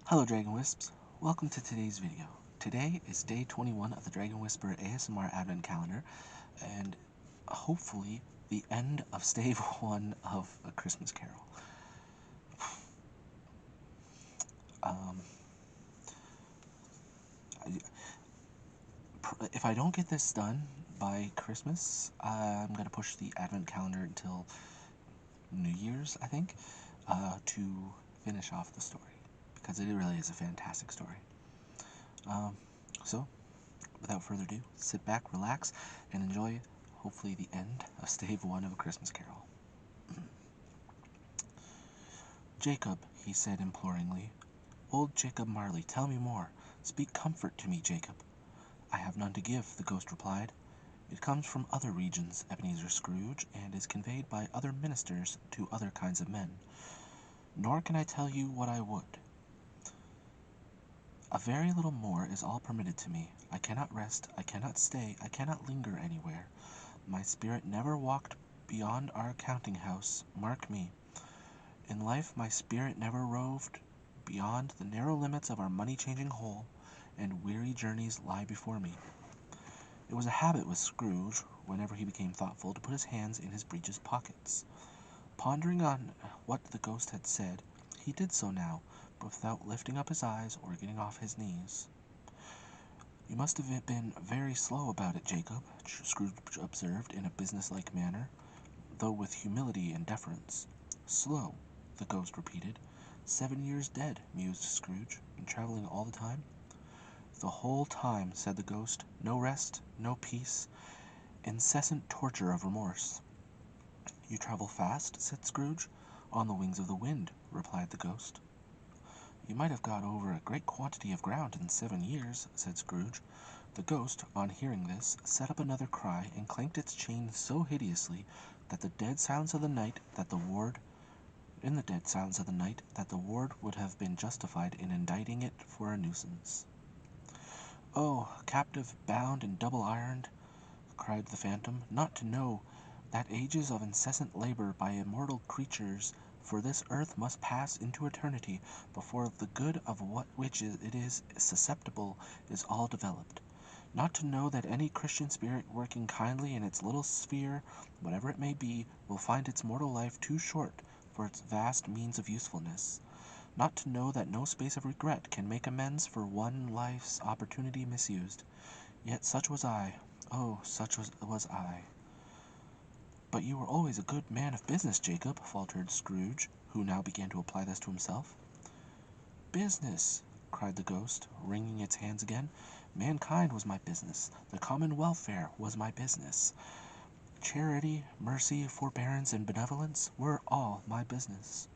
Hello Dragon Wisps, welcome to today's video. Today is day 21 of the Dragon Whisper ASMR Advent Calendar, and hopefully the end of Stave 1 of A Christmas Carol. If I don't get this done by Christmas, I'm going to push the Advent Calendar until New Year's, I think, to finish off the story, because it really is a fantastic story. So, without further ado, sit back, relax, and enjoy, hopefully, the end of Stave 1 of A Christmas Carol. Jacob, he said imploringly. Old Jacob Marley, tell me more. Speak comfort to me, Jacob. I have none to give, the ghost replied. It comes from other regions, Ebenezer Scrooge, and is conveyed by other ministers to other kinds of men. Nor can I tell you what I would. A very little more is all permitted to me. I cannot rest, I cannot stay, I cannot linger anywhere. My spirit never walked beyond our counting-house, mark me. In life my spirit never roved beyond the narrow limits of our money-changing hole, and weary journeys lie before me. It was a habit with Scrooge, whenever he became thoughtful, to put his hands in his breeches pockets. Pondering on what the ghost had said, he did so now, but without lifting up his eyes or getting off his knees. You must have been very slow about it, Jacob, Scrooge observed in a businesslike manner, though with humility and deference. Slow, the ghost repeated. 7 years dead, mused Scrooge, and traveling all the time? The whole time, said the ghost. No rest, no peace, incessant torture of remorse. You travel fast, said Scrooge. On the wings of the wind, replied the ghost. You might have got over a great quantity of ground in 7 years, said Scrooge. The ghost, on hearing this, set up another cry and clanked its chain so hideously that in the dead silence of the night that the ward would have been justified in indicting it for a nuisance. Oh, captive, bound, and double-ironed, cried the phantom, not to know that ages of incessant labor by immortal creatures for this earth must pass into eternity before the good of which it is susceptible is all developed. Not to know that any Christian spirit working kindly in its little sphere, whatever it may be, will find its mortal life too short for its vast means of usefulness. Not to know that no space of regret can make amends for one life's opportunity misused. Yet such was I. Oh, such was I. But you were always a good man of business, Jacob, faltered Scrooge, who now began to apply this to himself. Business, cried the ghost, wringing its hands again. Mankind was my business. The common welfare was my business. Charity, mercy, forbearance, and benevolence were all my business.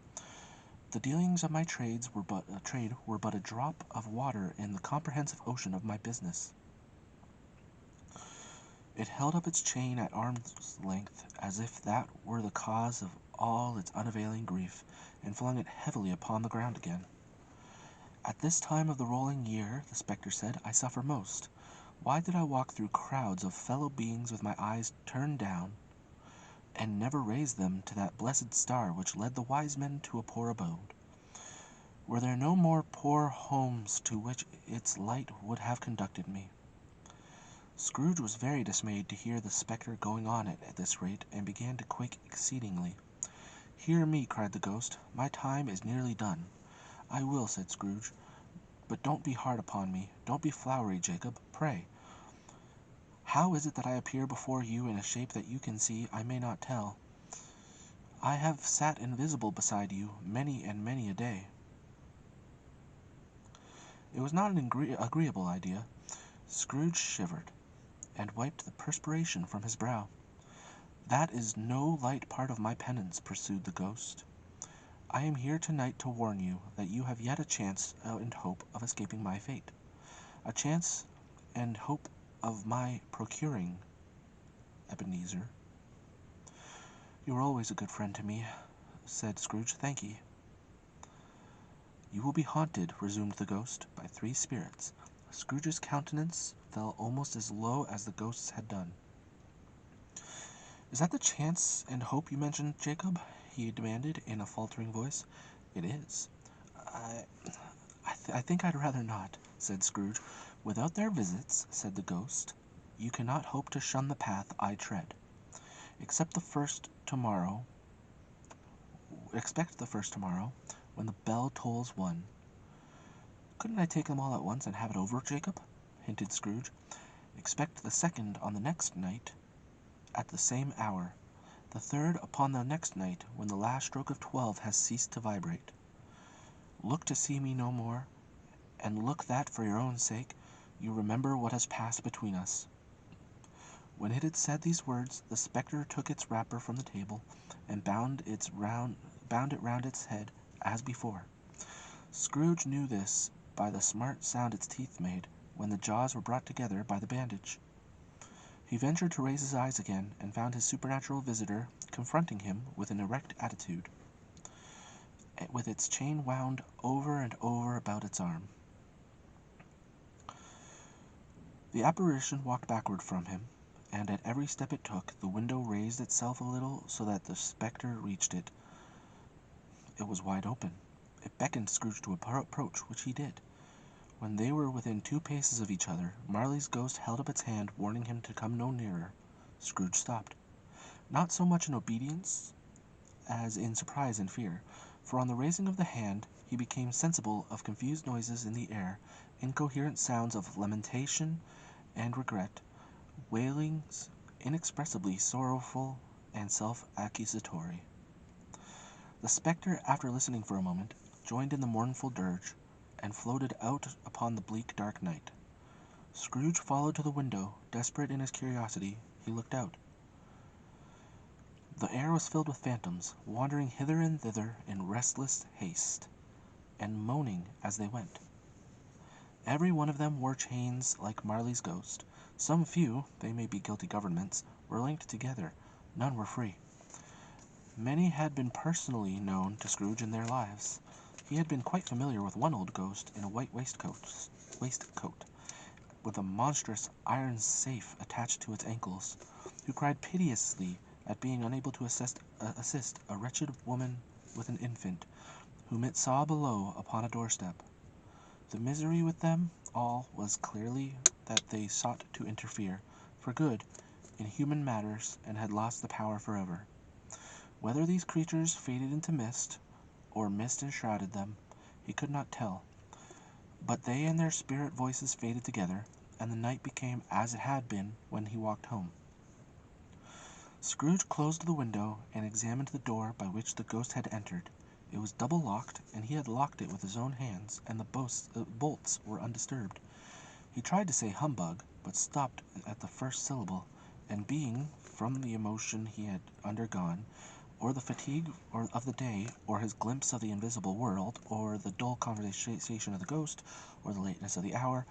The dealings of my trade were but a drop of water in the comprehensive ocean of my business. It held up its chain at arm's length, as if that were the cause of all its unavailing grief, and flung it heavily upon the ground again. At this time of the rolling year, the spectre said, I suffer most. Why did I walk through crowds of fellow beings with my eyes turned down, and never raise them to that blessed star which led the wise men to a poor abode? Were there no more poor homes to which its light would have conducted me? Scrooge was very dismayed to hear the spectre going on at this rate, and began to quake exceedingly. Hear me, cried the ghost. My time is nearly done. I will, said Scrooge. But don't be hard upon me. Don't be flowery, Jacob. Pray. How is it that I appear before you in a shape that you can see I may not tell? I have sat invisible beside you many and many a day. It was not an agreeable idea. Scrooge shivered, and wiped the perspiration from his brow. That is no light part of my penance, pursued the ghost. I am here tonight to warn you that you have yet a chance and hope of escaping my fate. A chance and hope of my procuring, Ebenezer. You were always a good friend to me, said Scrooge. Thank ye. You will be haunted, resumed the ghost, by 3 spirits. Scrooge's countenance fell almost as low as the ghost's had done. Is that the chance and hope you mentioned, Jacob? He demanded in a faltering voice. It is. I think I'd rather not," said Scrooge. "Without their visits," said the ghost, "you cannot hope to shun the path I tread. Expect the first tomorrow, when the bell tolls one." "Couldn't I take them all at once and have it over, Jacob?" hinted Scrooge. "Expect the second on the next night at the same hour, the third upon the next night when the last stroke of 12 has ceased to vibrate. Look to see me no more, and look that, for your own sake, you remember what has passed between us." When it had said these words, the spectre took its wrapper from the table, and bound it round its head as before. Scrooge knew this by the smart sound its teeth made when the jaws were brought together by the bandage. He ventured to raise his eyes again, and found his supernatural visitor confronting him with an erect attitude, with its chain wound over and over about its arm. The apparition walked backward from him, and at every step it took, the window raised itself a little so that the spectre reached it. It was wide open. It beckoned Scrooge to approach, which he did. When they were within 2 paces of each other, Marley's ghost held up its hand, warning him to come no nearer. Scrooge stopped, not so much in obedience as in surprise and fear, for on the raising of the hand he became sensible of confused noises in the air, incoherent sounds of lamentation and regret, wailings inexpressibly sorrowful and self-accusatory. The spectre, after listening for a moment, joined in the mournful dirge, and floated out upon the bleak dark night. Scrooge followed to the window. Desperate in his curiosity, he looked out. The air was filled with phantoms, wandering hither and thither in restless haste, and moaning as they went. Every one of them wore chains like Marley's ghost. Some few, they may be guilty governments, were linked together. None were free. Many had been personally known to Scrooge in their lives. He had been quite familiar with one old ghost in a white waistcoat, with a monstrous iron safe attached to its ankles, who cried piteously at being unable to assist a wretched woman with an infant, whom it saw below upon a doorstep. The misery with them all was clearly that they sought to interfere, for good, in human matters, and had lost the power forever. Whether these creatures faded into mist, or mist enshrouded them, he could not tell. But they and their spirit voices faded together, and the night became as it had been when he walked home. Scrooge closed the window, and examined the door by which the ghost had entered. It was double locked, and he had locked it with his own hands, and the bolts were undisturbed. He tried to say humbug, but stopped at the first syllable, and being, from the emotion he had undergone, or the fatigue of the day, or his glimpse of the invisible world, or the dull conversation of the ghost, or the lateness of the hour,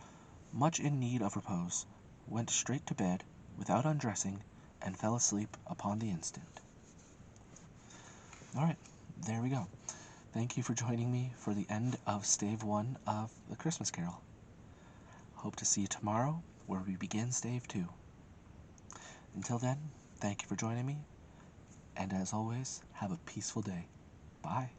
much in need of repose, went straight to bed, without undressing, and fell asleep upon the instant. All right, there we go. Thank you for joining me for the end of Stave 1 of The Christmas Carol. Hope to see you tomorrow, where we begin Stave 2. Until then, thank you for joining me, and as always, have a peaceful day. Bye.